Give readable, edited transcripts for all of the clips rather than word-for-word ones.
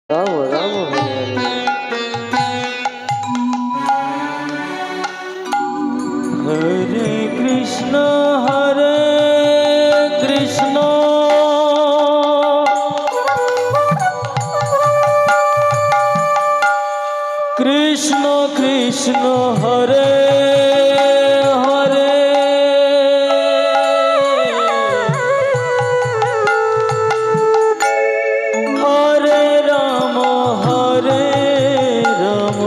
রাম রাম হরে হরে হরে কৃষ্ণ কৃষ্ণ কৃষ্ণ কৃষ্ণ হরে হরে হরে রাম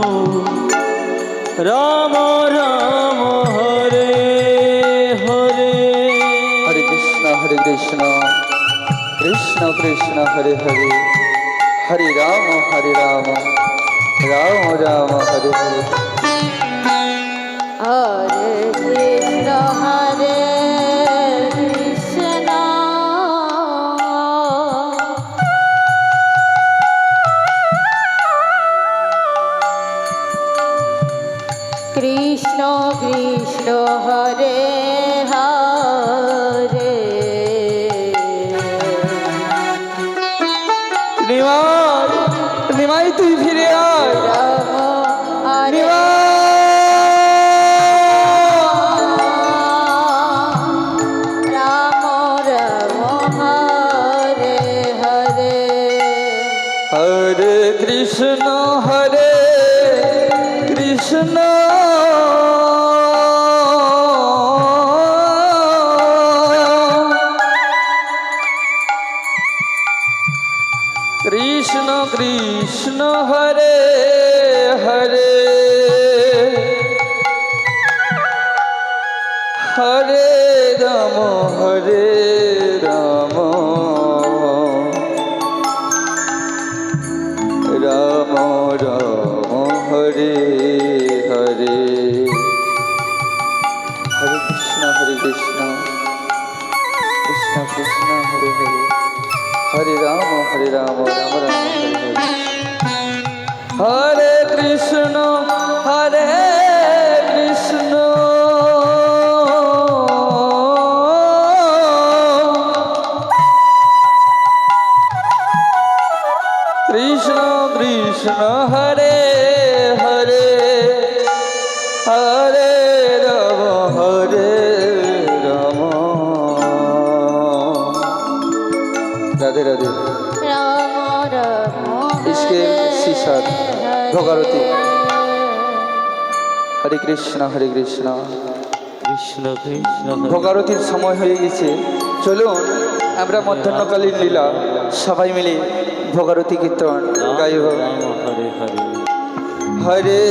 রাম রাম হরে হরে হরে কৃষ্ণ কৃষ্ণ কৃষ্ণ হরে হরে হরে রাম রাম রাম হরে হরে হরে কৃষ্ণ হরে কৃষ্ণ কৃষ্ণ কৃষ্ণ হরে হরে নিমাই নিমাই তুই ফিরে আয় রাম হরে রাম রাম হরে হরে হরে কৃষ্ণ কৃষ্ণ কৃষ্ণ কৃষ্ণ হরে হরে হরে রাম রাম রাম হরে হরে হরে কৃষ্ণ কৃষ্ণ কৃষ্ণ হরে হরে হরে রাম রাম রাম হরে হরে হরে কৃষ্ণ কৃষ্ণ কৃষ্ণ কৃষ্ণ হরে হরে হরে রাম রাধে রাধে রাম রাম इसके शिशाद भोगारती হরে কৃষ্ণ কৃষ্ণ কৃষ্ণ ভোগারতির সময় হয়ে গেছে। চলুন আমরা মধ্যাহ্নকালীন লীলা সবাই মিলে ভোগারতি কীর্তন গাইব। হরে হরে হরে